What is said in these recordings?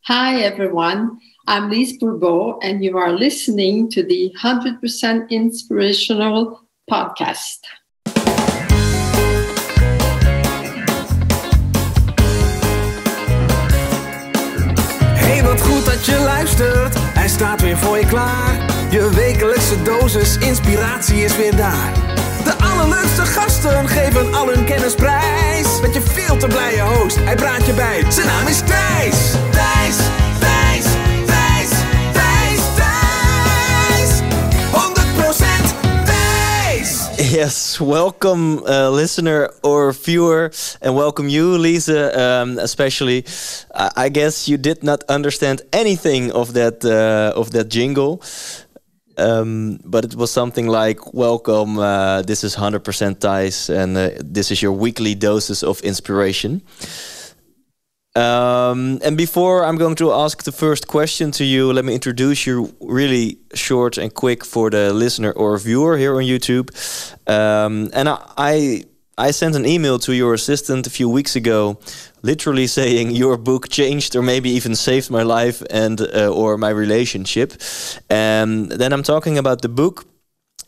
Hi, everyone. I'm Lise Bourbeau, and you are listening to the 100% Inspirational podcast. Hey, wat goed dat je luistert. Hij staat weer voor je klaar. Je wekelijkse dosis inspiratie is weer daar. De allerleukste gasten geven al hun kennis prijs. Met je veel te blije host, hij praat je bij. Zijn naam is Thijs. Thijs, Thijs, Thijs, Thijs, Thijs. 100% Thijs. Yes, welcome listener or viewer, and welcome you, Lise, especially. I guess you did not understand anything of that jingle. But it was something like, welcome, this is 100% Thijs, and this is your weekly doses of inspiration. And before I'm going to ask the first question to you, let me introduce you really short and quick for the listener or viewer here on YouTube. And I sent an email to your assistant a few weeks ago, literally saying your book changed or maybe even saved my life and or my relationship. And then I'm talking about the book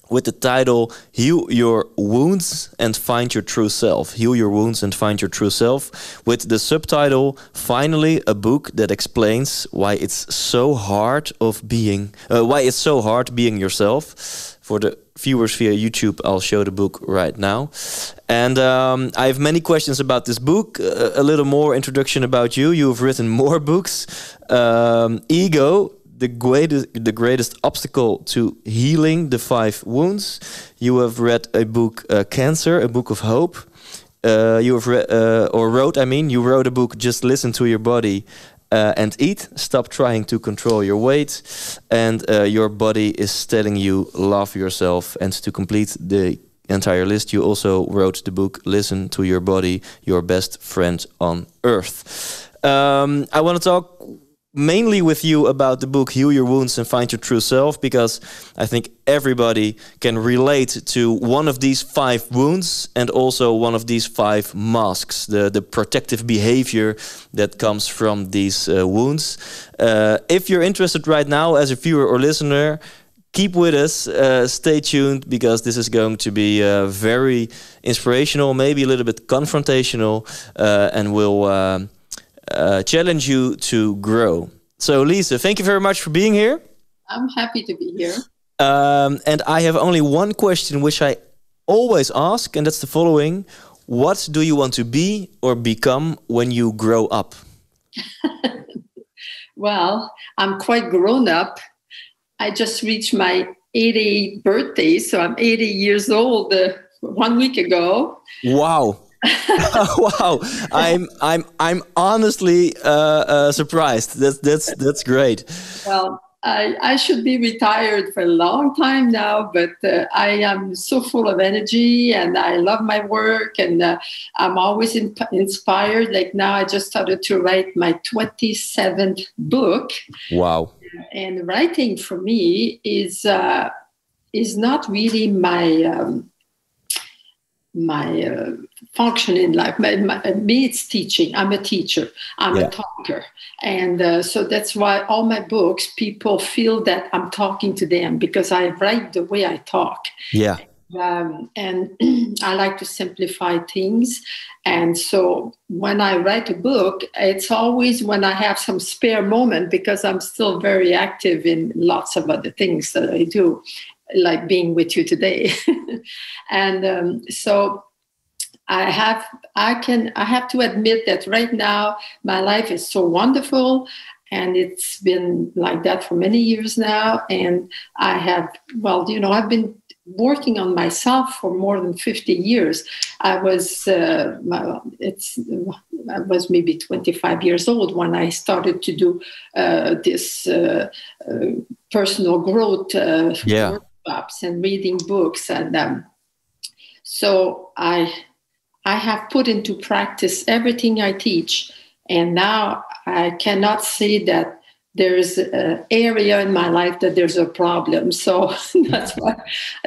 with the title Heal Your Wounds and Find Your True Self. Heal Your Wounds and Find Your True Self, with the subtitle, finally a book that explains why it's so hard being yourself. For the viewers via YouTube, I'll show the book right now. And I have many questions about this book, a little more introduction about you. You've written more books. Ego, the greatest obstacle to healing the 5 wounds. You have read a book, Cancer, a book of hope. You wrote a book, Just Listen to Your Body and Eat. Stop trying to control your weight. And your body is telling you, love yourself. And to complete the entire list, you also wrote the book, Listen to Your Body, Your Best Friend on Earth. I want to talk mainly with you about the book Heal Your Wounds and Find Your True Self, because I think everybody can relate to one of these 5 wounds and also one of these 5 masks, the protective behavior that comes from these wounds. If you're interested right now as a viewer or listener, keep with us, stay tuned, because this is going to be very inspirational, maybe a little bit confrontational, and will challenge you to grow. So, Lise, thank you very much for being here. I'm happy to be here. And I have only one question which I always ask, and that's the following. What do you want to be or become when you grow up? Well, I'm quite grown up. I just reached my 80th birthday, so I'm 80 years old 1 week ago. Wow. Wow, I'm honestly surprised. That's great. Well, I should be retired for a long time now, but I am so full of energy and I love my work, and I'm always inspired. Like now, I just started to write my 27th book. Wow! And writing for me is not really my function in life. Me, it's teaching. I'm a teacher. I'm a talker. And so that's why all my books, people feel that I'm talking to them because I write the way I talk. Yeah. And I like to simplify things. And so when I write a book, it's always when I have some spare moment, because I'm still very active in lots of other things that I do, like being with you today. And so I have to admit that right now my life is so wonderful, and it's been like that for many years now. And I have, I've been working on myself for more than 50 years. I was maybe 25 years old when I started to do this personal growth workshops and reading books. And so I have put into practice everything I teach. And now I cannot say that there's an area in my life that there's a problem. So that's why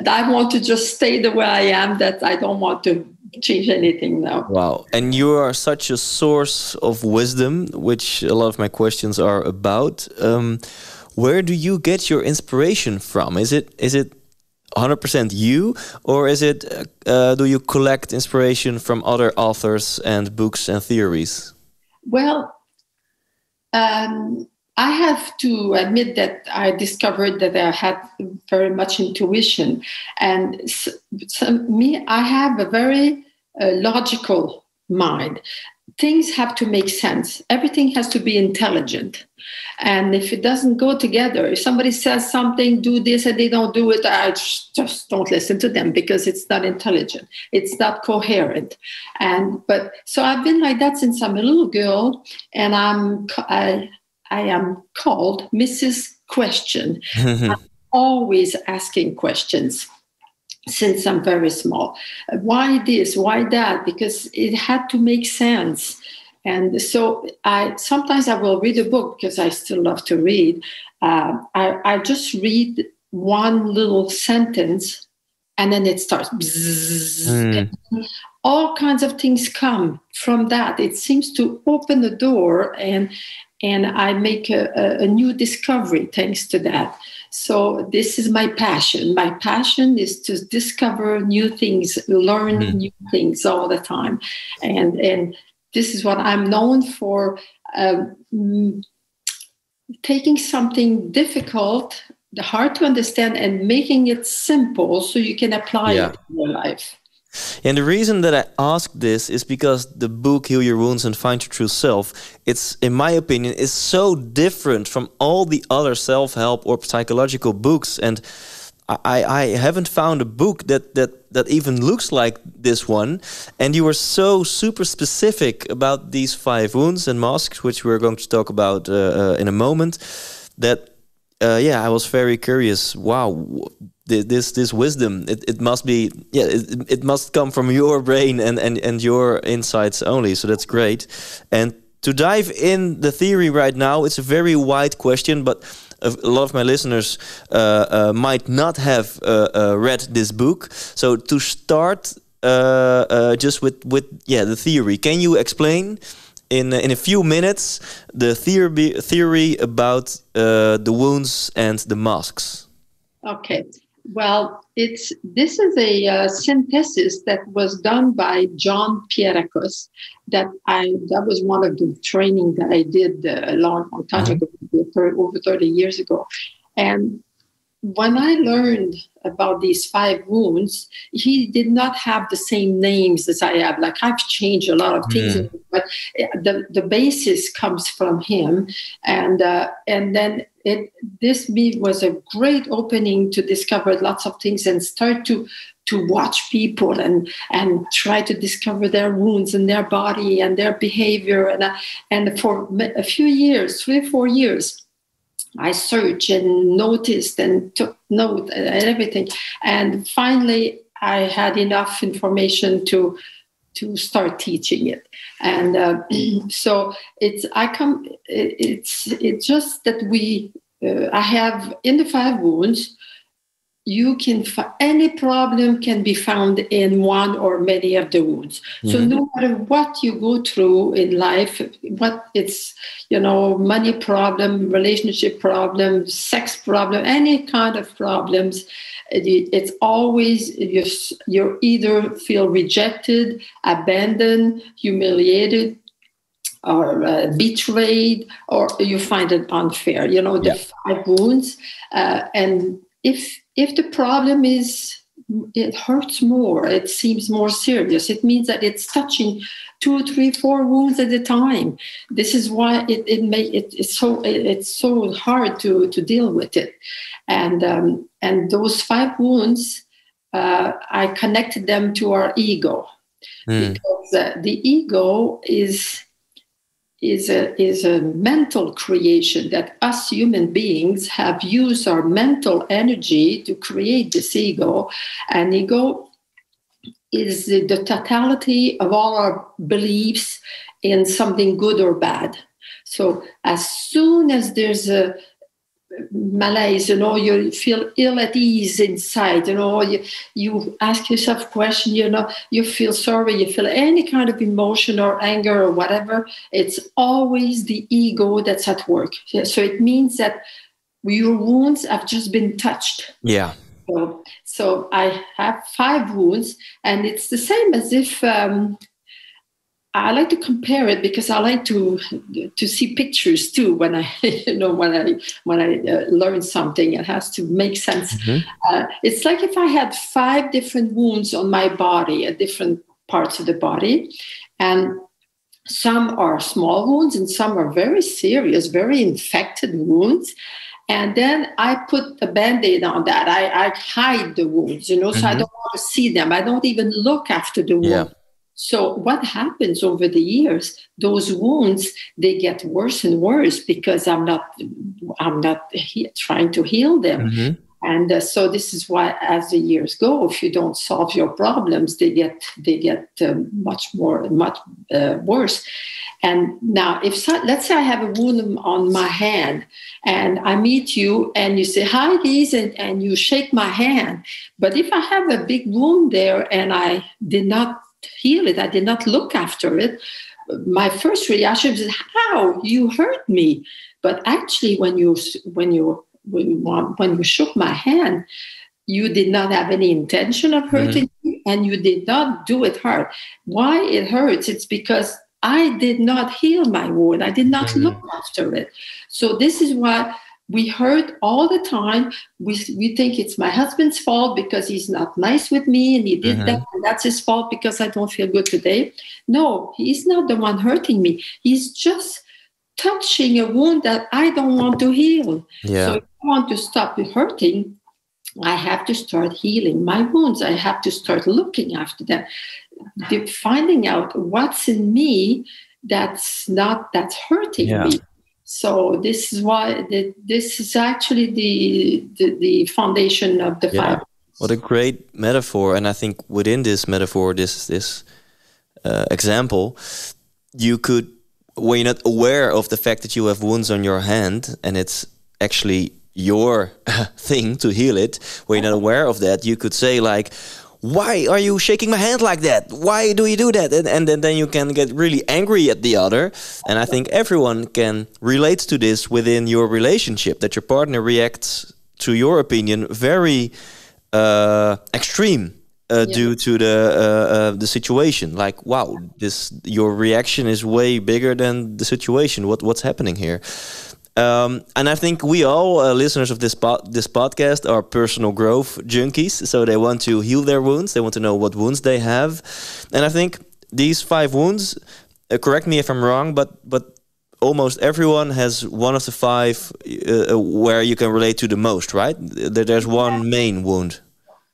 I want to just stay the way I am, that I don't want to change anything now. Wow. And you are such a source of wisdom, which a lot of my questions are about. Where do you get your inspiration from? Is it 100% you, or is it do you collect inspiration from other authors and books and theories? Well, I have to admit that I discovered that I had very much intuition, and I have a very logical mind. Things have to make sense. Everything has to be intelligent. And if it doesn't go together, if somebody says something, do this, and they don't do it, I just don't listen to them because it's not intelligent. It's not coherent. So I've been like that since I'm a little girl, and I am called Mrs. Question. I'm always asking questions since I'm very small. Why this? Why that? Because it had to make sense. And so sometimes I will read a book because I still love to read. I just read one little sentence and then it starts. And all kinds of things come from that. It seems to open the door and I make a new discovery thanks to that. So this is my passion. My passion is to discover new things, learn new things all the time. And this is what I'm known for, taking something difficult, hard to understand, and making it simple so you can apply it in your life. And the reason that I ask this is because the book Heal Your Wounds and Find Your True Self, it's, in my opinion, is so different from all the other self-help or psychological books. And I haven't found a book that even looks like this one. And you were so super specific about these 5 wounds and masks, which we're going to talk about in a moment, that I was very curious. Wow, this wisdom, it must be, it must come from your brain and your insights only. So that's great. And to dive in the theory right now, it's a very wide question, but a lot of my listeners might not have read this book. So to start just with the theory, can you explain in a few minutes the theory about the wounds and the masks? Okay. Well, this is a synthesis that was done by John Pierrakos. That was one of the training that I did a long time ago, over 30 years ago. And when I learned about these 5 wounds, he did not have the same names as I have. Like, I've changed a lot of things, but the basis comes from him. And then this was a great opening to discover lots of things and start to watch people and try to discover their wounds and their body and their behavior. And for a few years, 3 or 4 years, I searched and noticed and took note and everything. And finally, I had enough information to start teaching it. And so it's just that I have in the 5 wounds, any problem can be found in one or many of the wounds. So no matter what you go through in life, what it's, money problem, relationship problem, sex problem, any kind of problems, it's always you either feel rejected, abandoned, humiliated, or betrayed, or you find it unfair. The 5 wounds, and if the problem it hurts more, it seems more serious, it means that it's touching 2, 3, 4 wounds at a time. This is why it's so hard to deal with it. And those 5 wounds, I connected them to our ego, because the ego is a mental creation that us human beings have used our mental energy to create this ego. And ego is the totality of all our beliefs in something good or bad. So as soon as there's malaise, you feel ill at ease inside, you ask yourself questions, you feel sorry, you feel any kind of emotion or anger or whatever, it's always the ego that's at work. So it means that your wounds have just been touched. Yeah. So I have 5 wounds, and it's the same as if I like to compare it because I like to see pictures too when I when I learn something. It has to make sense. Mm-hmm. It's like if I had 5 different wounds on my body at different parts of the body, and some are small wounds and some are very serious, very infected wounds. And then I put a Band-Aid on that. I hide the wounds, so mm-hmm. I don't want to see them. I don't even look after the wound. Yeah. So what happens over the years, those wounds, they get worse and worse because I'm not trying to heal them. Mm-hmm. And so this is why, as the years go, if you don't solve your problems, they get much worse. And now, let's say I have a wound on my hand, and I meet you, and you say, "Hi, Lise," and you shake my hand. But if I have a big wound there, and I did not heal it, I did not look after it, my first reaction is, "How? You hurt me!" But actually, when you shook my hand, you did not have any intention of hurting mm-hmm. me, and you did not do it hard. Why it hurts? It's because I did not heal my wound. I did not mm-hmm. look after it. So this is why we hurt all the time. We think it's my husband's fault because he's not nice with me and he did mm-hmm. that, and that's his fault because I don't feel good today. No, he's not the one hurting me. He's just touching a wound that I don't want to heal. Yeah. So if I want to stop hurting, I have to start healing my wounds. I have to start looking after them, finding out what's in me that's hurting yeah. me. So this is why this is actually the foundation of the yeah. 5. What a great metaphor! And I think within this metaphor, this example, you could, when you're not aware of the fact that you have wounds on your hand, and it's actually your thing to heal it, when you're not aware of that, you could say like, "Why are you shaking my hand like that? Why do you do that?" And then you can get really angry at the other. And I think everyone can relate to this within your relationship, that your partner reacts to your opinion very extreme due to the situation. Like, wow, your reaction is way bigger than the situation. What's happening here? And I think we all, listeners of this podcast, are personal growth junkies. So they want to heal their wounds. They want to know what wounds they have. And I think these 5 wounds, correct me if I'm wrong, but almost everyone has one of the 5 where you can relate to the most, right? There's one main wound.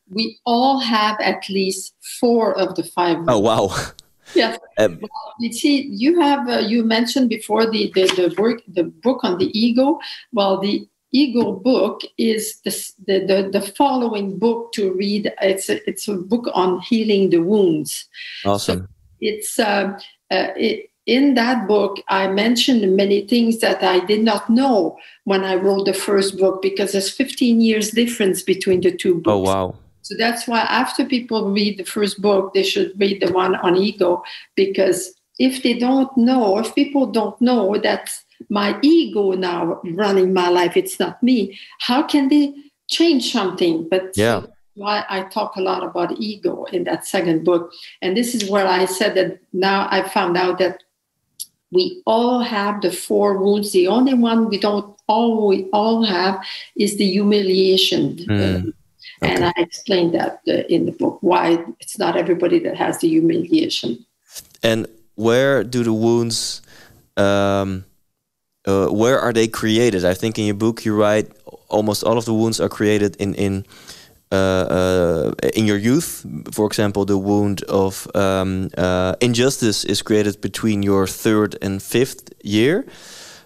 We all have at least 4 of the 5 wounds. Oh, wow. Yes. Well, you see, you mentioned before the book on the ego. Well, the ego book is the following book to read. It's a book on healing the wounds. Awesome. So it's in that book, I mentioned many things that I did not know when I wrote the first book, because there's 15 years difference between the 2 books. Oh, wow. So that's why after people read the first book, they should read the one on ego, because if people don't know that my ego now running my life, it's not me, how can they change something? But yeah. Why I talk a lot about ego in that second book. And this is where I said that now I found out that we all have the 4 wounds. The only one we all have is the humiliation. Okay. And I explained that in the book, why it's not everybody that has the humiliation. And where do the wounds, where are they created? I think in your book you write almost all of the wounds are created in your youth. For example, the wound of injustice is created between your 3rd and 5th year.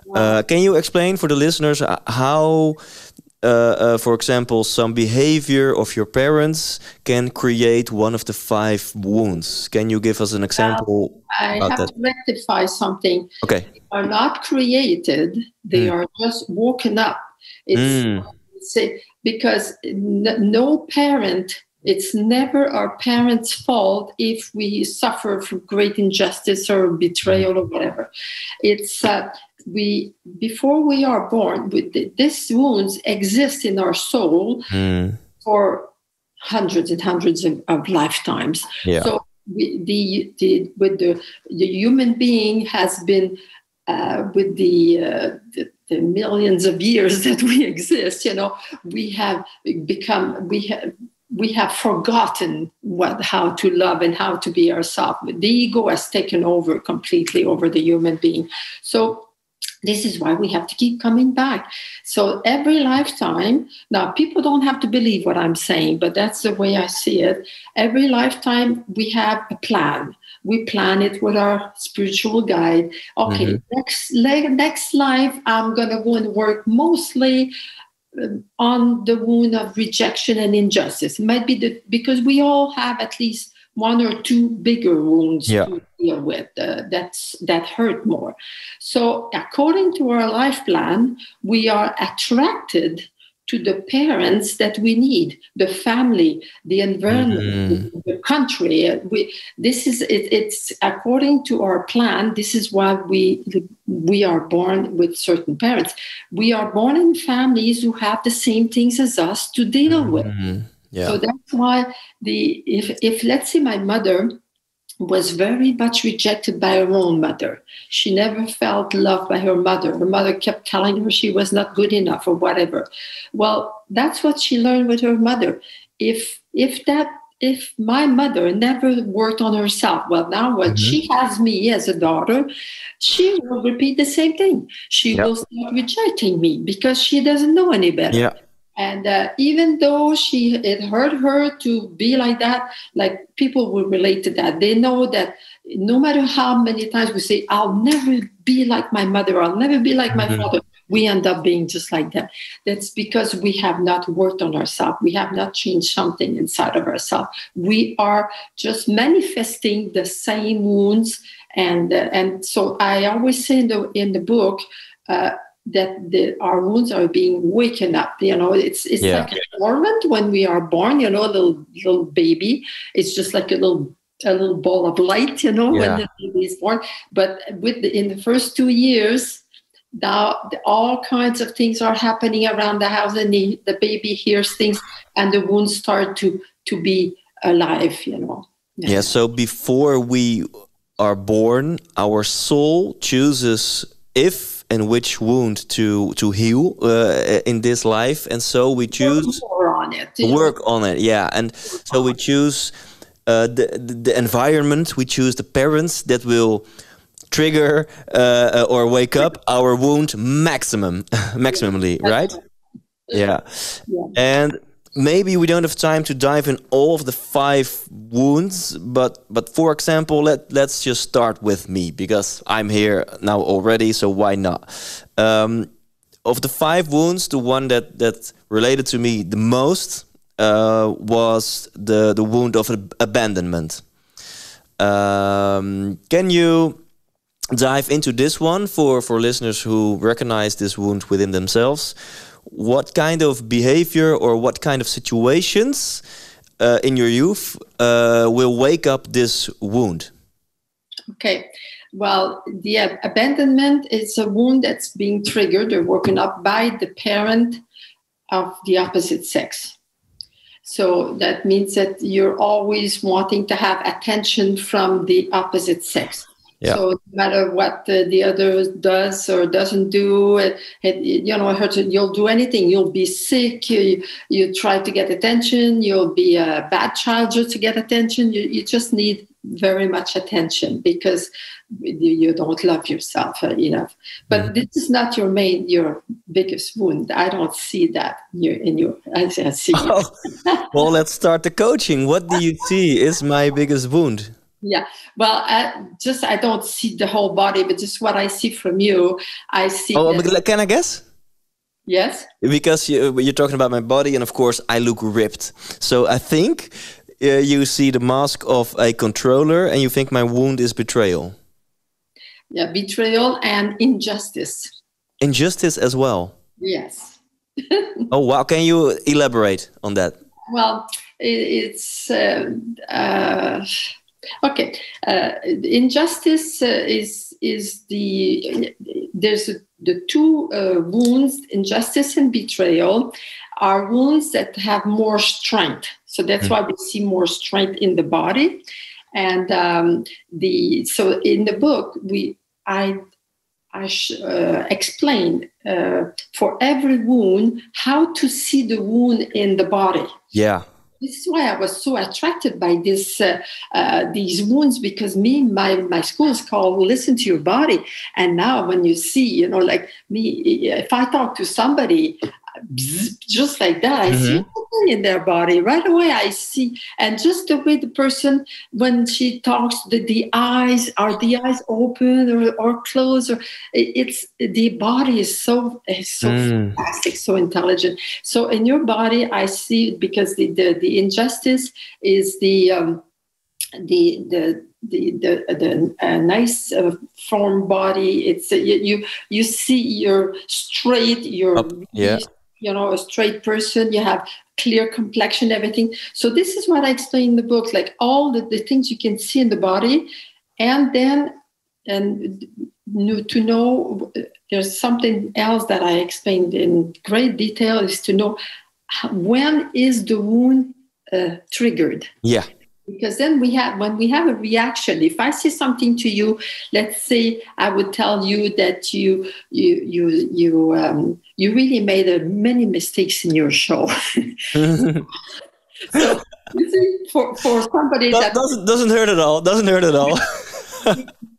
Wow. Can you explain for the listeners how... for example, some behavior of your parents can create one of the 5 wounds. Can you give us an example? I have to rectify something. Okay. They are not created. They are just woken up. Because no parent, it's never our parents' fault if we suffer from great injustice or betrayal or whatever. It's before we are born, these wounds exist in our soul for hundreds and hundreds of lifetimes. Yeah. So the human being has been with the millions of years that we exist, we have forgotten how to love and how to be ourselves. The ego has taken over completely over the human being. So this is why we have to keep coming back. So every lifetime, now people don't have to believe what I'm saying, but that's the way I see it. Every lifetime we have a plan. We plan it with our spiritual guide. Okay, next life, I'm going to go and work mostly on the wound of rejection and injustice. It might be because we all have at least one or two bigger wounds to deal with that hurt more. So according to our life plan, we are attracted to the parents that we need, the family, the environment, the country. It's according to our plan. This is why we are born with certain parents. We are born in families who have the same things as us to deal with. Yeah. So that's why if let's say my mother was very much rejected by her own mother. She never felt loved by her mother. Her mother kept telling her she was not good enough or whatever. Well, that's what she learned with her mother. If my mother never worked on herself, well, now when she has me as a daughter, she will repeat the same thing. She will start rejecting me because she doesn't know any better. Yeah. And even though it hurt her to be like that, like people will relate to that. They know that no matter how many times we say, I'll never be like my mother, I'll never be like my father, we end up being just like them. That's because we have not worked on ourselves. We have not changed something inside of ourselves. We are just manifesting the same wounds. And so I always say in the book, that our wounds are being waken up. It's like a dormant when we are born. A little baby. It's just like a little ball of light. When the baby is born. But in the first 2 years, now all kinds of things are happening around the house, and the baby hears things, and the wounds start to be alive. Yeah. So before we are born, our soul chooses if and which wound to heal in this life, and so we choose work on it. Yeah, and so we choose the environment. We choose the parents that will trigger or wake up our wound maximally, right? Yeah, and maybe we don't have time to dive in all of the 5 wounds, but for example, let's just start with me, because I'm here now already, so why not? Of the 5 wounds, the one that related to me the most was the wound of abandonment. Can you dive into this one for listeners who recognize this wound within themselves? What kind of behavior or what kind of situations in your youth will wake up this wound? Okay. Well, the abandonment is a wound that's being triggered or woken up by the parent of the opposite sex. So that means that you're always wanting to have attention from the opposite sex. Yeah. So no matter what the other does or doesn't do, you'll do anything. You'll be sick. You try to get attention. You'll be a bad child just to get attention. You just need very much attention because you don't love yourself enough. But this is not your biggest wound. I don't see that in you. I see. Well, let's start the coaching. What do you see is my biggest wound? Yeah, well, I don't see the whole body, but just what I see from you, I see. Oh, can I guess? Yes. Because you're talking about my body, and of course, I look ripped. So I think you see the mask of a controller, and you think my wound is betrayal. Yeah, betrayal and injustice. Injustice as well. Yes. Oh wow! Can you elaborate on that? Well, it's okay. Injustice is the two wounds, injustice and betrayal, are wounds that have more strength. So that's why we see more strength in the body. And so in the book I explain for every wound how to see the wound in the body. Yeah. This is why I was so attracted by these wounds, because my school is called Listen to Your Body. And now when you see, like me, if I talk to somebody, just like that, I see something in their body right away. I see, and just the way the person, when she talks, the eyes, are the eyes open or closed, or it's the body is so fantastic, so intelligent. So in your body, I see, because the injustice is the nice form body. It's you see you're straight, a straight person, you have clear complexion, everything. So this is what I explain in the book, like all the things you can see in the body. And then to know, there's something else that I explained in great detail, is to know when is the wound triggered. Yeah. Because then when we have a reaction, if I say something to you, let's say I would tell you that you really made many mistakes in your show. So you see, for somebody that doesn't hurt at all. Doesn't hurt at all.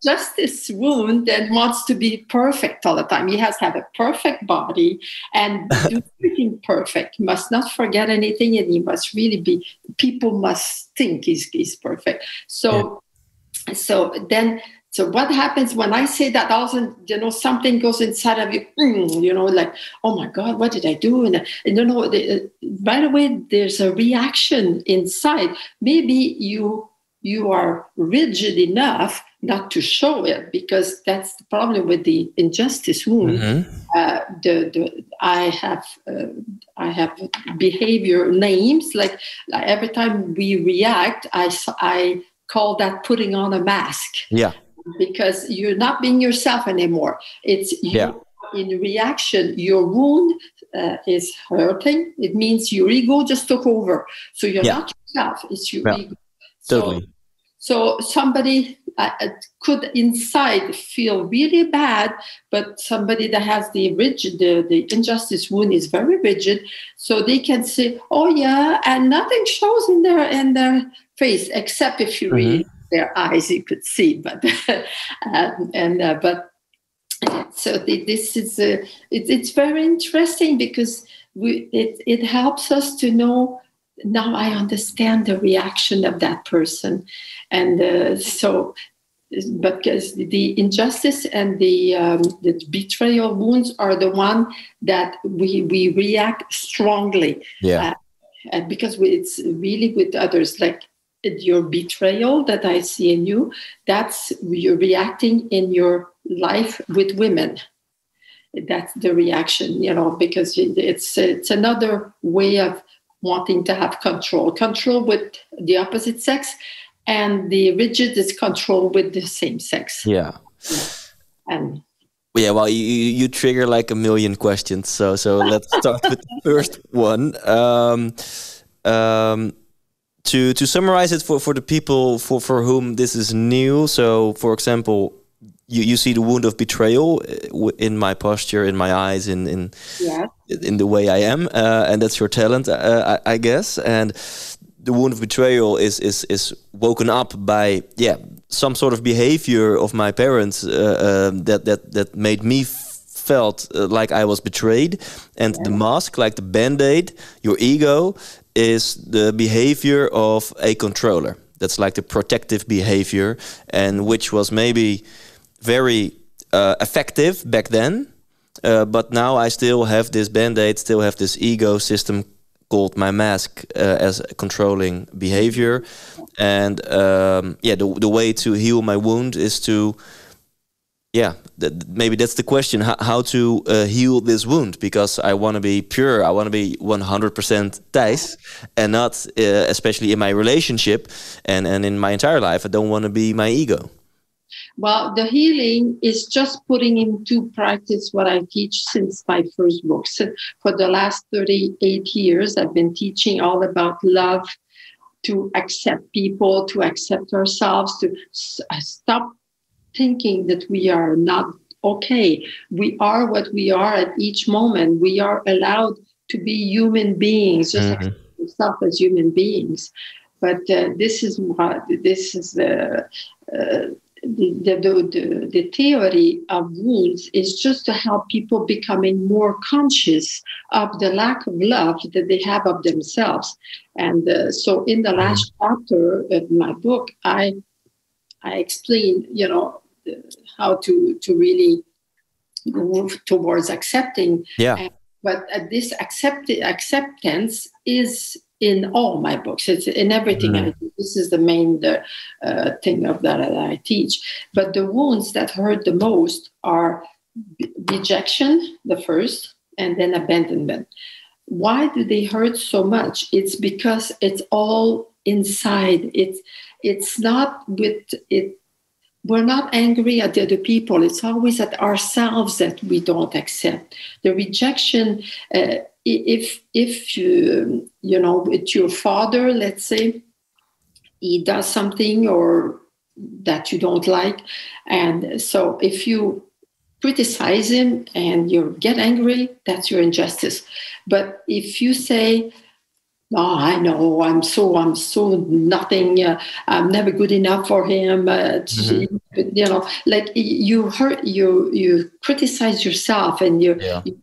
Justice wound that wants to be perfect all the time. He has to have a perfect body and do everything perfect. He must not forget anything, and he must really be. People must think he's perfect. So what happens when I say that? Also, something goes inside of you. Like, oh my God, what did I do? And right away there's a reaction inside. Maybe you are rigid enough not to show it, because that's the problem with the injustice wound. I have behavior names, like every time we react, I call that putting on a mask. Yeah, because you're not being yourself anymore. It's you in reaction. Your wound is hurting. It means your ego just took over. So you're not yourself. It's your ego. Totally. So somebody could inside feel really bad, but somebody that has the injustice wound is very rigid. So they can say, "Oh yeah," and nothing shows in their face, except if you read their eyes, you could see. But so this is it's very interesting, because it helps us to know. Now I understand the reaction of that person. And because the injustice and the betrayal wounds are the one that we react strongly. Yeah. Because it's really with others, like your betrayal that I see in you, that's you're reacting in your life with women. That's the reaction, because it's another way of wanting to have control with the opposite sex, and the rigid is control with the same sex. Yeah. And well, you trigger like a million questions. So let's start with the first one. To summarize it for the people for whom this is new. So, for example, you see the wound of betrayal in my posture, in my eyes, in the way I am, and that's your talent, I guess. And the wound of betrayal is woken up by some sort of behavior of my parents that made me felt like I was betrayed. And the mask, like the band-aid, your ego, is the behavior of a controller. That's like the protective behavior, and which was maybe very effective back then, but now I still have this band-aid, still have this ego system called my mask as a controlling behavior. And the way to heal my wound is to Yeah, maybe that's the question: how to heal this wound? Because I want to be pure, I want to be 100% Thijs, and not, especially in my relationship and in my entire life, I don't want to be my ego. Well, the healing is just putting into practice what I teach since my first book. So for the last 38 years, I've been teaching all about love, to accept people, to accept ourselves, to stop thinking that we are not okay. We are what we are at each moment. We are allowed to be human beings, just accept yourself as human beings. But this is the theory of wounds is just to help people becoming more conscious of the lack of love that they have of themselves. And so in the last chapter of my book, I explain, how to really move towards accepting. Yeah. But this acceptance is in all my books. It's in everything I do. This is the main thing of that I teach. But the wounds that hurt the most are rejection, the first, and then abandonment. Why do they hurt so much? It's because it's all inside. It's not with it. We're not angry at the other people. It's always at ourselves that we don't accept. The rejection, if with your father, let's say, he does something or that you don't like, and so if you criticize him and you get angry, that's your injustice. But if you say, "Oh, I know, I'm so nothing. I'm never good enough for him." Like you criticize yourself and you're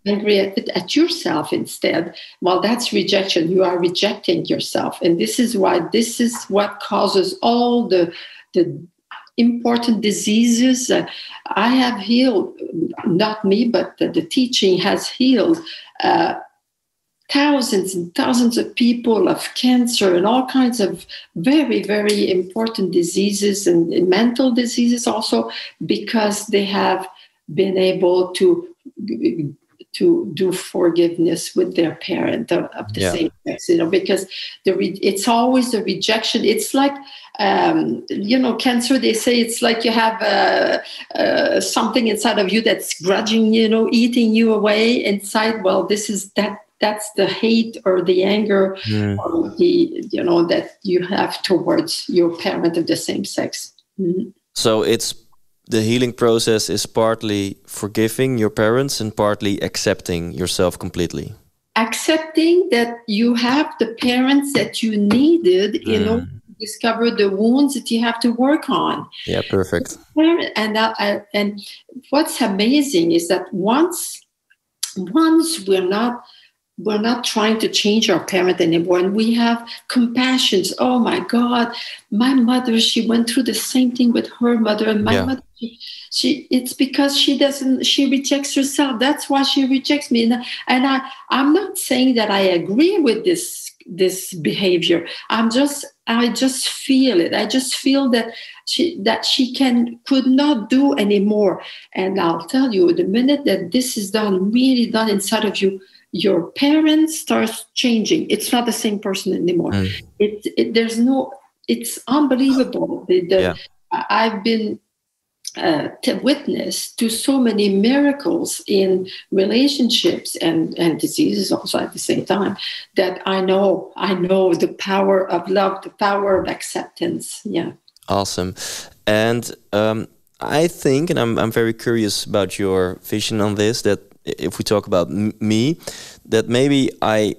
angry at yourself instead. Well, that's rejection. You are rejecting yourself, and this is what causes all the important diseases. I have healed, not me, but the teaching has healed. Thousands and thousands of people of cancer and all kinds of very, very important diseases and mental diseases also, because they have been able to do forgiveness with their parent of the same sex, because it's always the rejection. It's like, cancer, they say it's like you have something inside of you that's grudging, eating you away inside. Well, that's the hate or the anger or that you have towards your parent of the same sex. So the healing process is partly forgiving your parents and partly accepting yourself completely. Accepting that you have the parents that you needed in order to discover the wounds that you have to work on. Yeah, perfect. And what's amazing is that once we're not trying to change our parent anymore, and we have compassion. Oh my God, my mother, she went through the same thing with her mother, and my mother, it's because she rejects herself. That's why she rejects me. And I'm not saying that I agree with this behavior. I just feel it. I just feel that she could not do anymore. And I'll tell you, the minute that this is really done inside of you, your parent starts changing. It's not the same person anymore. It's unbelievable. I've been witness to so many miracles in relationships and diseases also at the same time, that I know the power of love, the power of acceptance. Yeah. Awesome. And I think, and I'm very curious about your vision on this, that if we talk about me, that maybe I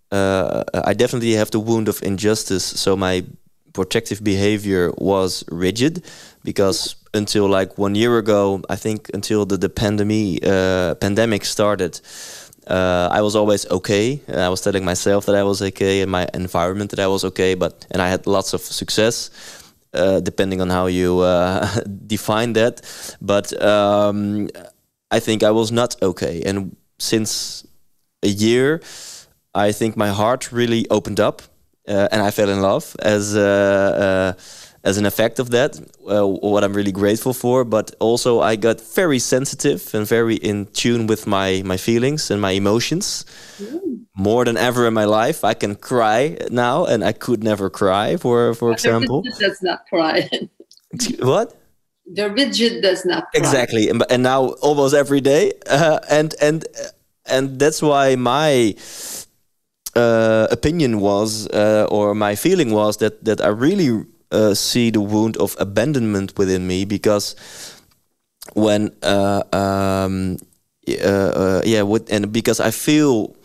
definitely have the wound of injustice. So my protective behavior was rigid, because until like 1 year ago, I think until the pandemic started, I was always okay. I was telling myself that I was okay, in my environment that I was okay, and I had lots of success, depending on how you define that. But I think I was not okay. And since a year, I think my heart really opened up, and I fell in love, as an effect of that, what I'm really grateful for. But also I got very sensitive and very in tune with my feelings and my emotions. More than ever in my life. I can cry now, and I could never cry, for example. The rigid does not cry. What? The rigid does not cry. Exactly. And now almost every day. And that's why my opinion was, or my feeling was, that I really see the wound of abandonment within me, because when because I feel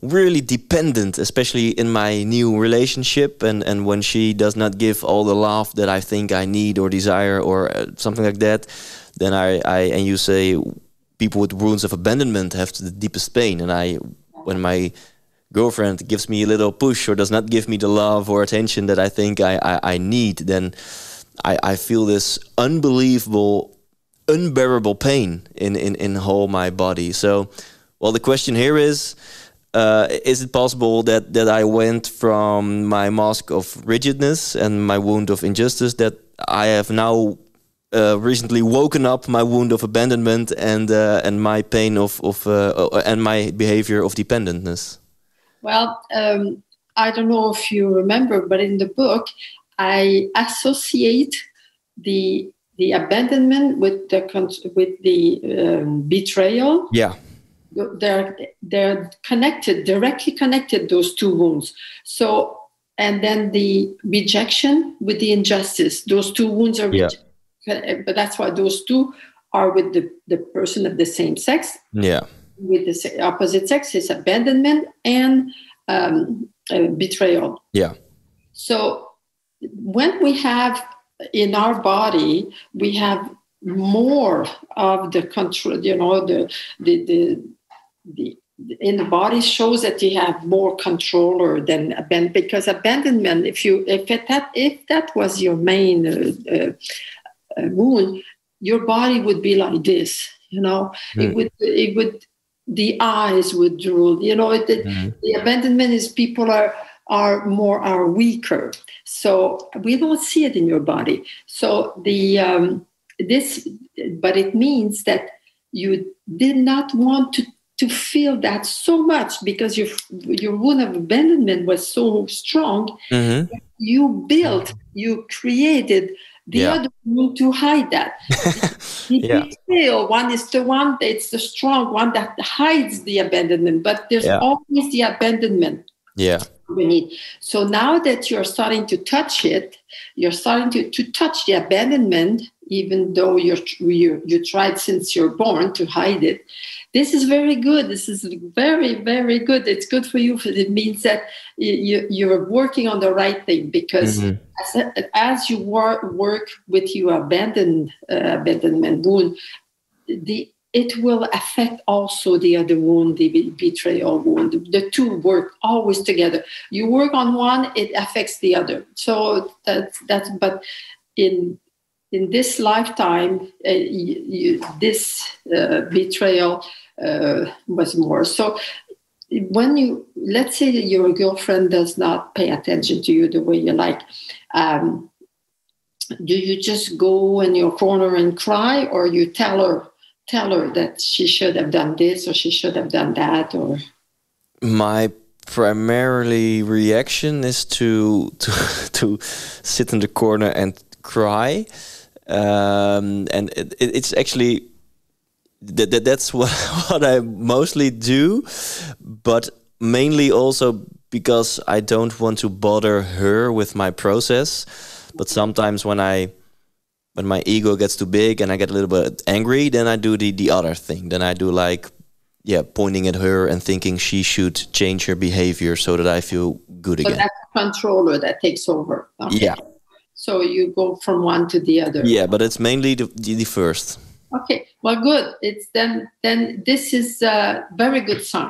really dependent, especially in my new relationship, and when she does not give all the love that I think I need or desire or something like that, then I and you say people with wounds of abandonment have the deepest pain. And when my girlfriend gives me a little push or does not give me the love or attention that I think I need, then I feel this unbelievable, unbearable pain in whole my body. So, well, the question here is it possible that I went from my mask of rigidness and my wound of injustice, that I have now recently woken up my wound of abandonment and my pain of and my behavior of dependentness? Well, I don't know if you remember, but in the book, I associate the abandonment with the betrayal. Yeah. They're connected, directly connected, those two wounds. So, and then the rejection with the injustice, those two wounds are but that's why those two are with the person of the same sex. Yeah. With the opposite sex is abandonment and betrayal. Yeah. So when we have in our body, we have more of the control, the in the body shows that you have more control than abandonment, because abandonment, if that was your main wound, your body would be like this, it would the eyes would drool, the abandonment is people are weaker, so we don't see it in your body. So but it means that you did not want to feel that so much, because your wound of abandonment was so strong. Mm-hmm. You created the other wound to hide that. The betrayal one is it's the strong one that hides the abandonment, but there's always the abandonment. Yeah. Beneath. So now that you're starting to touch it, you're starting to touch the abandonment, even though you tried since you're born to hide it. This is very good. This is very, very good. It's good for you. It means that you're working on the right thing, because as you work with your abandonment wound, it will affect also the other wound, the betrayal wound. The two work always together. You work on one, it affects the other. So that's. But in this lifetime, this betrayal was more. So when let's say that your girlfriend does not pay attention to you the way you like, do you just go in your corner and cry, or you tell her that she should have done this or she should have done that? Or my primarily reaction is to sit in the corner and cry, and it's actually that's what I mostly do, but mainly also because I don't want to bother her with my process. But sometimes when my ego gets too big and I get a little bit angry, then I do the other thing. Then I do pointing at her and thinking she should change her behavior so that I feel good again. So that's the controller that takes over. Okay. Yeah. So you go from one to the other. Yeah, but it's mainly the first. Okay, well, good. It's then this is a very good sign.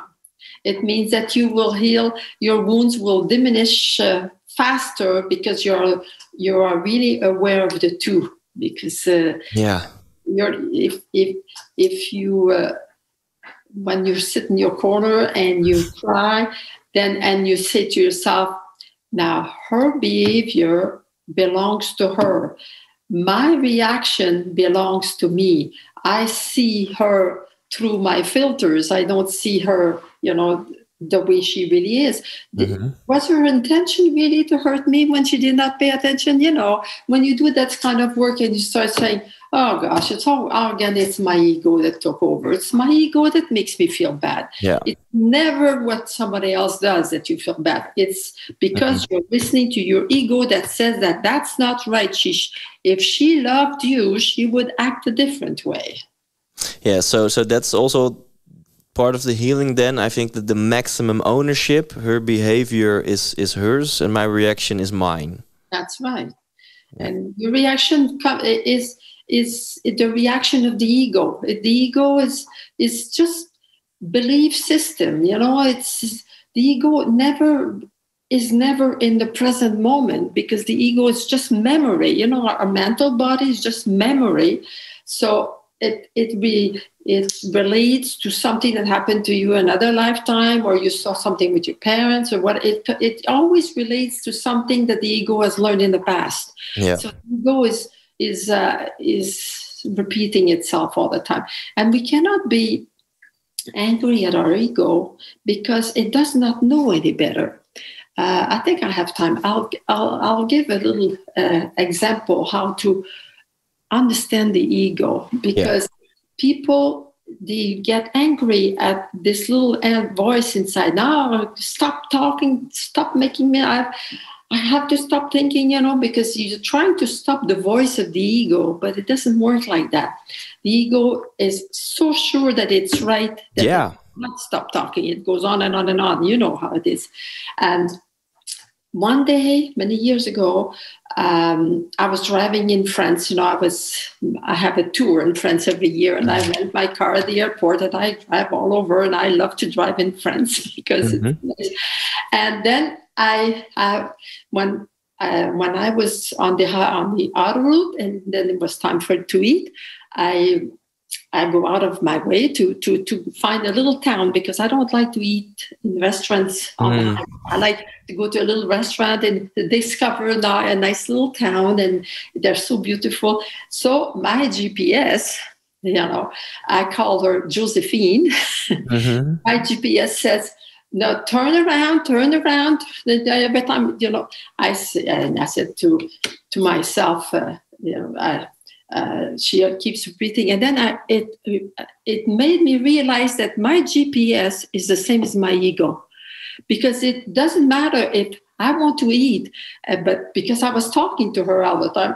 It means that you will heal. Your wounds will diminish faster, because you are really aware of the two. Because if you when you sit in your corner and you cry, and you say to yourself, now her behavior belongs to her. My reaction belongs to me. I see her through my filters. I don't see her, the way she really is. Was her intention really to hurt me when she did not pay attention? When you do that kind of work and you start saying, oh gosh, it's my ego that took over. It's my ego that makes me feel bad. Yeah. It's never what somebody else does that you feel bad. It's because you're listening to your ego that says that that's not right. If she loved you, she would act a different way. Yeah, so that's also part of the healing then. I think that the maximum ownership, her behavior is hers and my reaction is mine. That's right. And your reaction is the reaction of the ego. The ego is just belief system. It's the ego is never in the present moment, because the ego is just memory. Our mental body is just memory. So it relates to something that happened to you another lifetime, or you saw something with your parents, or what. It always relates to something that the ego has learned in the past. Yeah. So the ego is repeating itself all the time, and we cannot be angry at our ego because it does not know any better. I think I have time. I'll give a little example how to understand the ego, because people, they get angry at this little voice inside. Now, stop talking, stop making me. I have to stop thinking, because you're trying to stop the voice of the ego, but it doesn't work like that. The ego is so sure that it's right that it not stop talking. It goes on and on and on. You know how it is. And one day, many years ago, I was driving in France. I have a tour in France every year, and I rent my car at the airport, and I drive all over, and I love to drive in France because it's nice. And then when I was on the autoroute, and then it was time to eat, I go out of my way to find a little town, because I don't like to eat in restaurants. I like to go to a little restaurant and discover now a nice little town, and they're so beautiful. So my GPS, I call her Josephine. My GPS says, no, turn around. Every time, I said to myself, she keeps repeating, and then it made me realize that my GPS is the same as my ego, because it doesn't matter if I want to eat, but because I was talking to her all the time,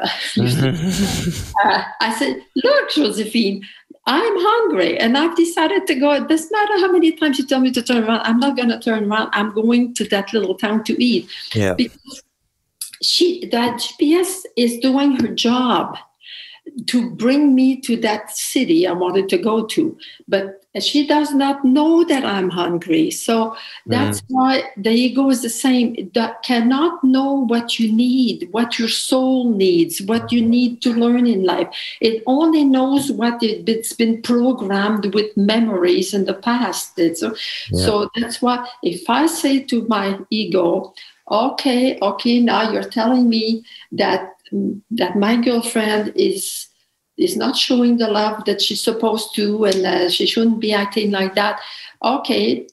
I said, "Look, Josephine, I'm hungry, and I've decided to go. It doesn't matter how many times you tell me to turn around. I'm not going to turn around. I'm going to that little town to eat." Yeah. Because that GPS is doing her job to bring me to that city I wanted to go to. But she does not know that I'm hungry. So that's why the ego is the same. It cannot know what you need, what your soul needs, what you need to learn in life. It only knows what it's been programmed with memories in the past. So that's why if I say to my ego, okay, now you're telling me that my girlfriend is not showing the love that she's supposed to, and she shouldn't be acting like that. Okay,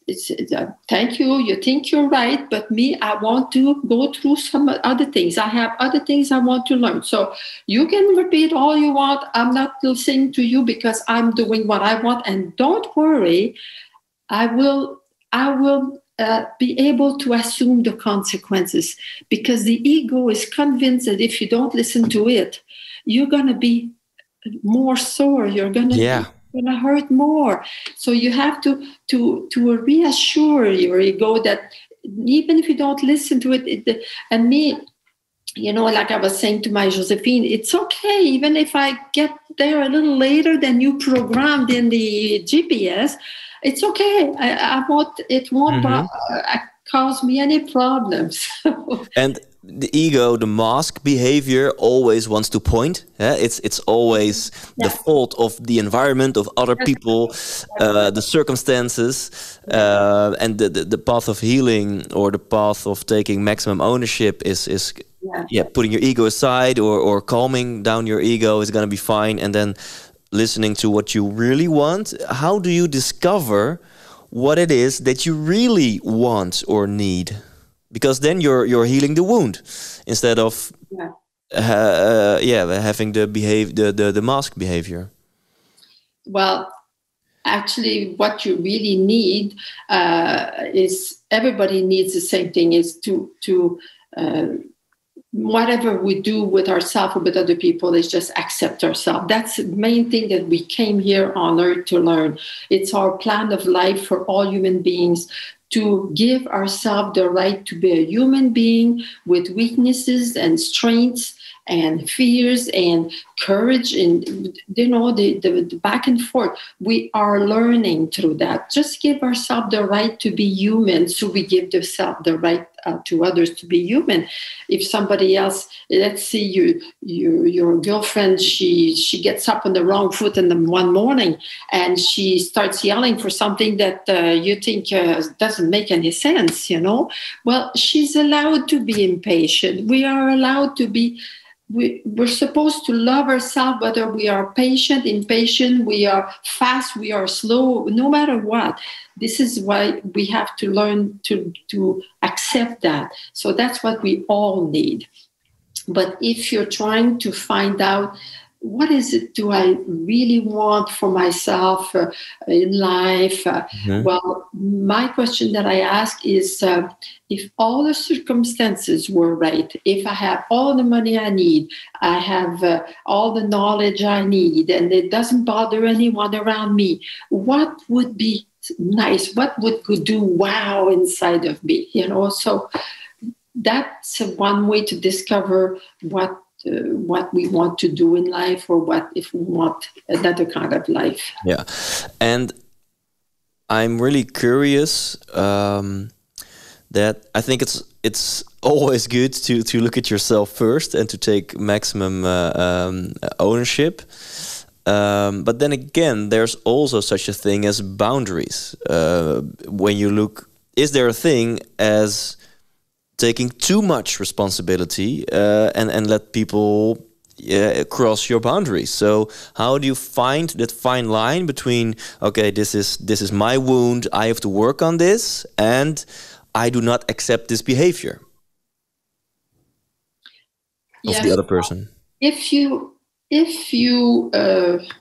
thank you. You think you're right, but me, I want to go through some other things. I have other things I want to learn. So you can repeat all you want. I'm not listening to you because I'm doing what I want. And don't worry, I will be able to assume the consequences, because the ego is convinced that if you don't listen to it, you're going to be more sore. You're going to hurt more. So you have to reassure your ego that even if you don't listen to it, and me, like I was saying to my Josephine, it's okay, even if I get there a little later than you programmed in the GPS. It's okay. It won't cause me any problems. And the ego, the mask behavior, always wants to point. It's always the fault of the environment, of other people, the circumstances, and the path of healing, or the path of taking maximum ownership is putting your ego aside or calming down your ego is going to be fine, and then listening to what you really want. How do you discover what it is that you really want or need? Because then you're healing the wound instead of having the mask behavior. Well, actually, what you really need is, everybody needs the same thing, is to whatever we do with ourselves or with other people is just accept ourselves. That's the main thing that we came here on earth to learn. It's our plan of life for all human beings, to give ourselves the right to be a human being with weaknesses and strengths and fears and courage, and the back and forth. We are learning through that. Just give ourselves the right to be human, so we give the right to others to be human. If somebody else, let's see, your girlfriend, she gets up on the wrong foot in the one morning and she starts yelling for something that you think doesn't make any sense, well, she's allowed to be impatient. We are allowed to be. We're supposed to love ourselves, whether we are patient, impatient, we are fast, we are slow, no matter what. This is why we have to learn to accept that. So that's what we all need. But if you're trying to find out, what is it do I really want for myself in life? Well, my question that I ask is, if all the circumstances were right, if I have all the money I need, I have all the knowledge I need, and it doesn't bother anyone around me, what would be nice? What would do wow inside of me? So that's one way to discover what we want to do in life, or what if we want another kind of life. Yeah, and I'm really curious that I think it's always good to look at yourself first and to take maximum ownership. But then again, there's also such a thing as boundaries. When you look, is there a thing as taking too much responsibility and let people cross your boundaries? So how do you find that fine line between, okay, this is my wound, I have to work on this, and I do not accept this behavior of the other person? If you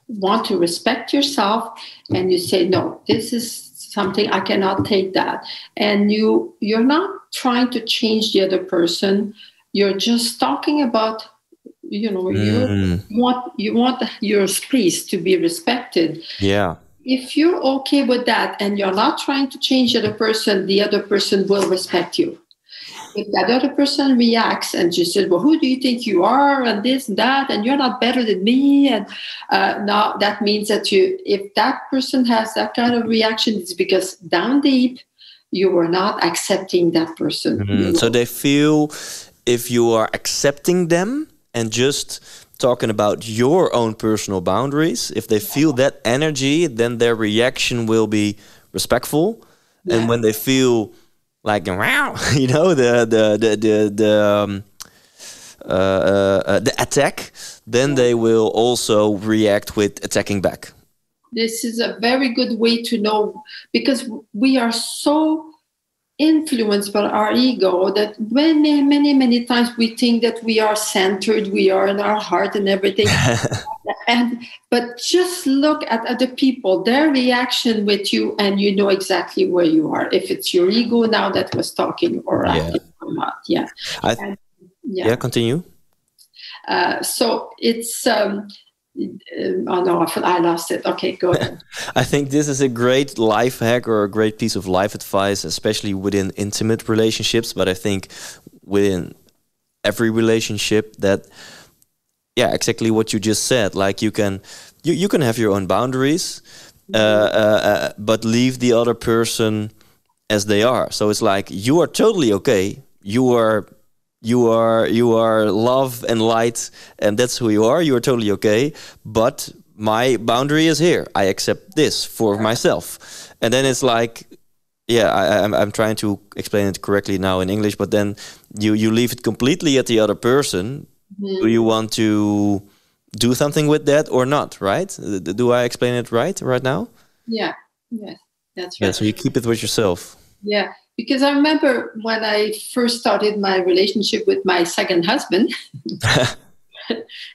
want to respect yourself and you say, no, this is something, I cannot take that, and you're not trying to change the other person, you're just talking about, you want your space to be respected. Yeah. If you're okay with that and you're not trying to change the other person will respect you. If that other person reacts and she says, well, who do you think you are, and this and that, and you're not better than me, and now that means that if that person has that kind of reaction, it's because down deep you were not accepting that person. So they feel, if you are accepting them and just talking about your own personal boundaries, if they feel that energy, then their reaction will be respectful. Yeah. And when they feel like, wow, the attack, then they will also react with attacking back. This is a very good way to know, because we are so influenced by our ego that many times we think that we are centered, we are in our heart and everything. But just look at other people, their reaction with you, and you know exactly where you are. If it's your ego now that was talking or not. Yeah. Continue. So it's oh no, I lost it. Okay, go ahead. I think this is a great life hack or a great piece of life advice, especially within intimate relationships. But I think within every relationship, that exactly what you just said. Like you can have your own boundaries, but leave the other person as they are. So it's like, you are totally okay. You are love and light, and that's who you are. You are totally okay. But my boundary is here. I accept this for myself. And then it's like, I'm trying to explain it correctly now in English, but then you leave it completely at the other person. Do you want to do something with that or not, right? Do I explain it right now? Yeah, yes, that's right. Yeah, so you keep it with yourself. Yeah, because I remember when I first started my relationship with my second husband.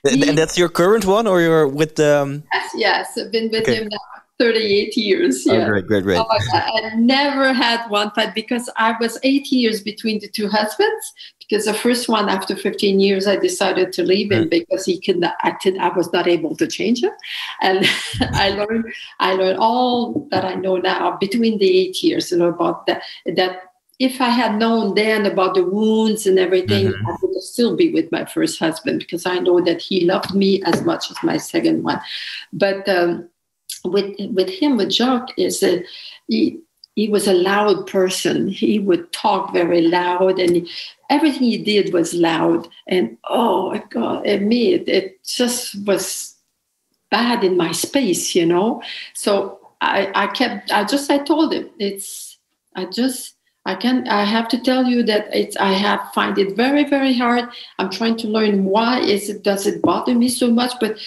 And that's your current one, or you're with Yes, I've been with him now 38 years. Oh, Yeah. great. Oh my God. I never had one fight because I was 8 years between the two husbands. Because the first one, after 15 years, I decided to leave him because he couldn't act. I was not able to change him, and I learned all that I know now between the 8 years. About that. If I had known then about the wounds and everything, I would still be with my first husband because I know that he loved me as much as my second one. But with him, with Jacques, he was a loud person. He would talk very loud, and everything he did was loud. And oh my God, it just was bad in my space, So I told him I have to tell you that find it very, very hard. I'm trying to learn why does it bother me so much, but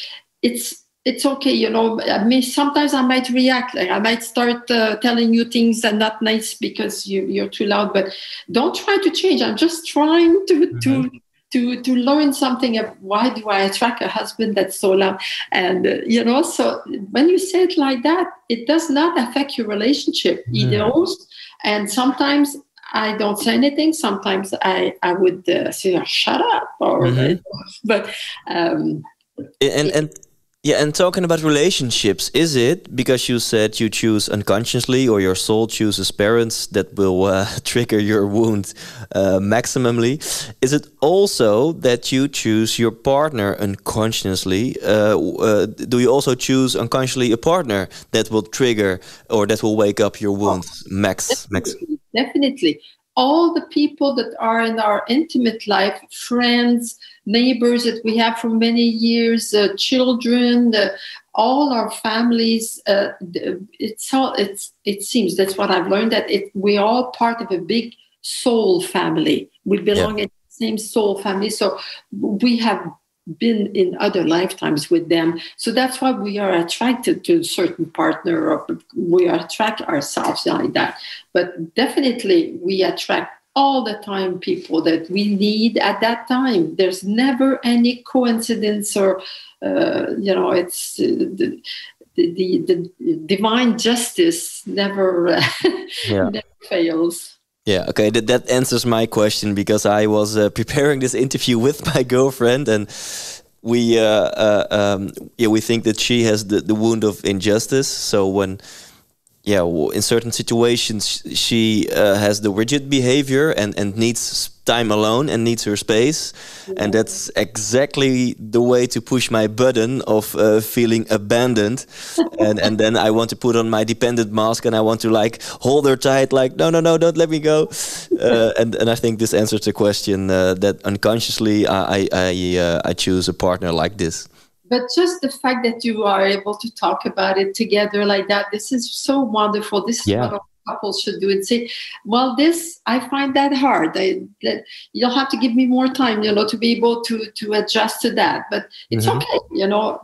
it's okay, I mean, sometimes I might react. Like I might start telling you things that are not nice because you're too loud, but don't try to change. I'm just trying to learn something of why do I attract a husband that's so loud. And, so when you say it like that, it does not affect your relationship. He knows. And sometimes I don't say anything. Sometimes I would say, shut up. But and talking about relationships, is it because you said you choose unconsciously, or your soul chooses parents that will trigger your wound maximally? Is it also that you choose your partner unconsciously? Do you also choose unconsciously a partner that will trigger or that will wake up your wounds max? Definitely. All the people that are in our intimate life, friends, neighbors that we have for many years, children, all our families, it seems, that's what I've learned, that we're all part of a big soul family. We belong in the same soul family. So we have been in other lifetimes with them. So that's why we are attracted to a certain partner, or we attract ourselves like that. But definitely we attract all the time people that we need at that time. There's never any coincidence or, it's the divine justice never, never fails. Yeah, okay, that answers my question, because I was preparing this interview with my girlfriend, and we think that she has the wound of injustice. So when in certain situations she has the rigid behavior and needs time alone and needs her space, and that's exactly the way to push my button of feeling abandoned, and then I want to put on my dependent mask and I want to hold her tight, no, don't let me go, and I think this answers the question that unconsciously I choose a partner like this. But just the fact that you are able to talk about it together like that, this is so wonderful. This is what all couples should do, and say, well, I find that hard. You'll have to give me more time, to be able to adjust to that. But it's okay,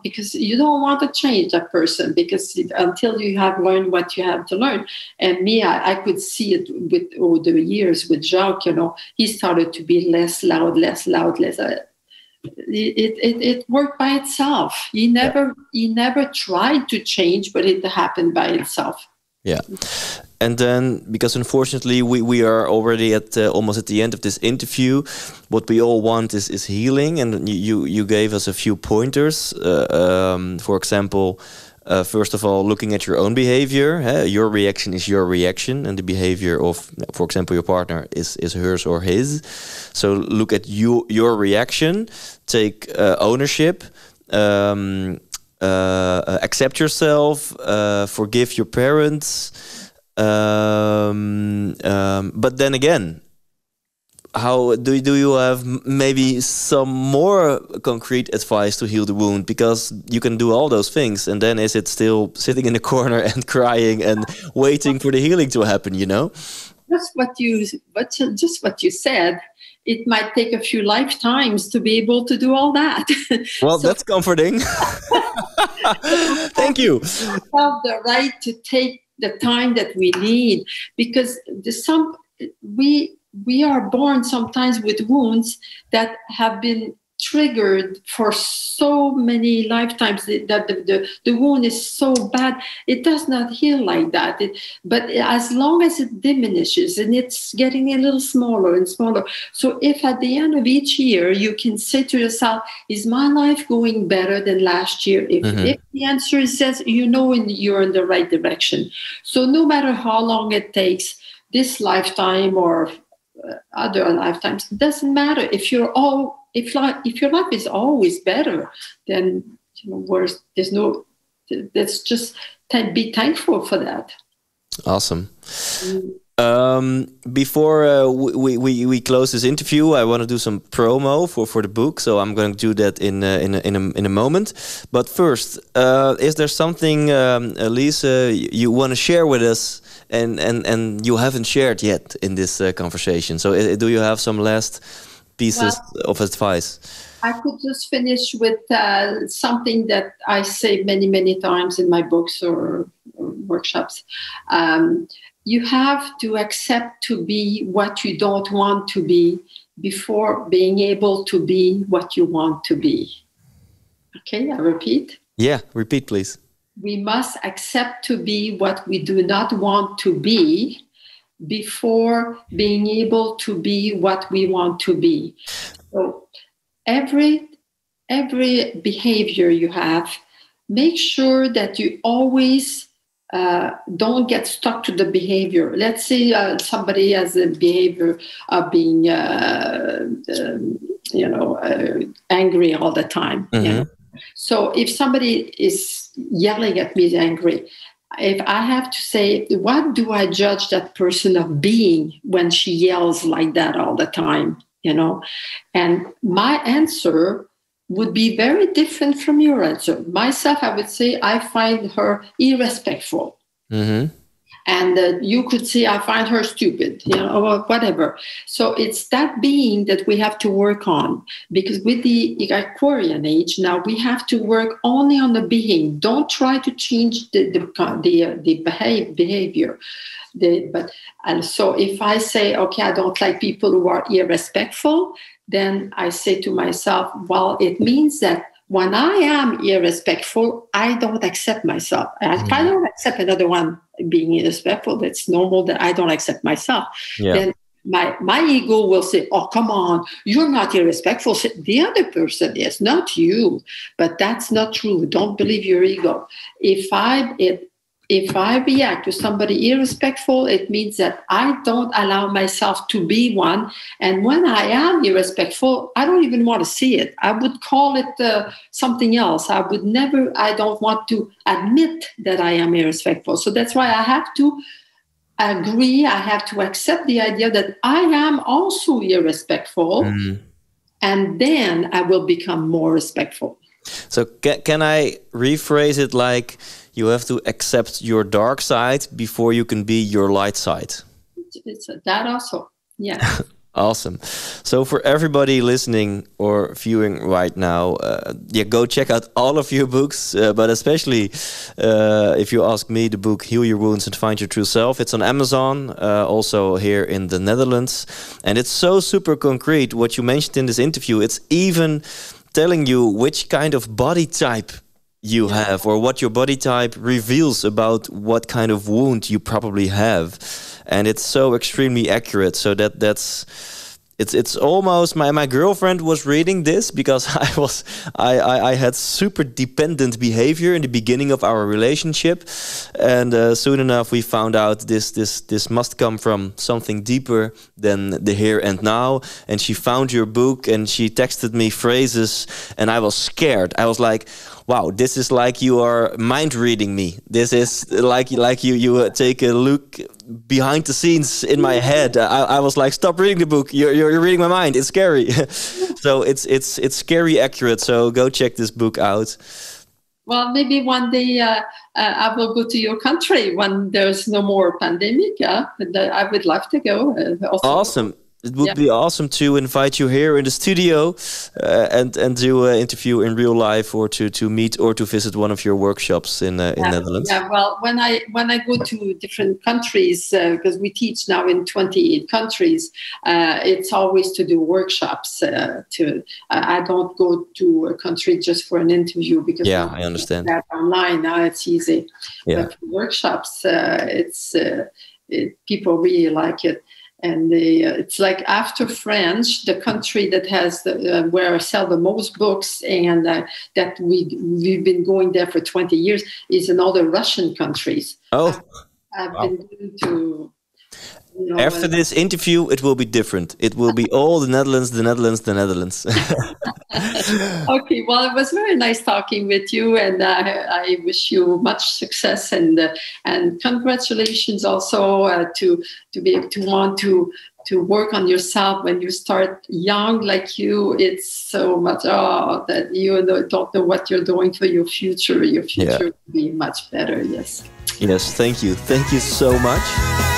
because you don't want to change that person, because until you have learned what you have to learn. And me, I could see it over the years with Jacques, he started to be less loud. It worked by itself. He never tried to change, but it happened by itself. Yeah. And then, because unfortunately we are already almost at the end of this interview, what we all want is healing, and you gave us a few pointers. For example, first of all, looking at your own behavior. Your reaction is your reaction, and the behavior of, for example, your partner is hers or his. So look at your reaction, take ownership, accept yourself, forgive your parents. But then again, how do you have maybe some more concrete advice to heal the wound? Because you can do all those things, and then is it still sitting in the corner and crying and waiting for the healing to happen? You know, just what you said. It might take a few lifetimes to be able to do all that. Well, that's comforting. Thank you. We have the right to take the time that we need, because we are born sometimes with wounds that have been triggered for so many lifetimes that the wound is so bad, it does not heal like that. But as long as it diminishes and it's getting a little smaller and smaller, so if at the end of each year you can say to yourself, is my life going better than last year? If the answer is yes, you're in the right direction. So no matter how long it takes, this lifetime or other lifetimes, it doesn't matter. If your life is always better, then let's just be thankful for that. Awesome. Before we close this interview, I want to do some promo for the book, so I'm going to do that in a moment. But first, is there something, Lise, you want to share with us, and you haven't shared yet in this conversation? So, do you have some last pieces of advice? I could just finish with something that I say many times in my books or workshops. You have to accept to be what you don't want to be before being able to be what you want to be. Okay, I repeat. Yeah, repeat, please. We must accept to be what we do not want to be before being able to be what we want to be. So every behavior you have, make sure that you always don't get stuck to the behavior. Let's say somebody has a behavior of being, angry all the time. Mm-hmm. So if somebody is yelling at me, angry, if I have to say, what do I judge that person of being when she yells like that all the time? And my answer would be very different from your answer. Myself, I would say, I find her irrespectful. Mm-hmm. And you could say, I find her stupid, or whatever. So it's that being that we have to work on. Because with the Aquarian age, now we have to work only on the being. Don't try to change the behavior. So if I say, okay, I don't like people who are irrespectful, then I say to myself, well, it means that when I am irrespectful, I don't accept myself. If I don't accept another one being irrespectful, that's normal that I don't accept myself. Yeah. Then my ego will say, oh, come on, you're not irrespectful. The other person is, not you. But that's not true. Don't believe your ego. If I react to somebody irrespectful, it means that I don't allow myself to be one. And when I am irrespectful, I don't even want to see it. I would call it something else. I don't want to admit that I am irrespectful. So that's why I have to agree. I have to accept the idea that I am also irrespectful. Mm. And then I will become more respectful. So can I rephrase it like, you have to accept your dark side before you can be your light side? It's that also, yeah. Awesome. So for everybody listening or viewing right now, go check out all of your books, but especially if you ask me, the book Heal Your Wounds and Find Your True Self. It's on Amazon, also here in the Netherlands. And it's so super concrete, what you mentioned in this interview. It's even telling you which kind of body type you have, or what your body type reveals about what kind of wound you probably have. And it's so extremely accurate. So it's almost, my girlfriend was reading this because I had super dependent behavior in the beginning of our relationship, and soon enough we found out this must come from something deeper than the here and now. And she found your book and she texted me phrases, and I was scared. I was like, wow, this is like you are mind reading me. This is like you take a look behind the scenes in my head. I was like, stop reading the book. You're reading my mind. It's scary. So it's scary accurate. So go check this book out. Well, maybe one day I will go to your country when there's no more pandemic. Yeah, I would love to go. Awesome. It would be awesome to invite you here in the studio and do an interview in real life, or to meet or to visit one of your workshops in Netherlands. Yeah, well, when I go to different countries, because we teach now in 28 countries, it's always to do workshops. I don't go to a country just for an interview, because I understand that online now it's easy. Yeah. But for workshops, people really like it. And it's like after French, the country that has where I sell the most books, and that we've been going there for 20 years, is in all the Russian countries. Oh, I've been going to. After this interview, it will be different. It will be all the Netherlands, the Netherlands, the Netherlands. Okay, well, it was very nice talking with you, and I wish you much success, and congratulations also to be able to want to work on yourself when you start young like you. It's so much that you don't know what you're doing for your future. Your future will be much better. Yes. Yes, thank you so much.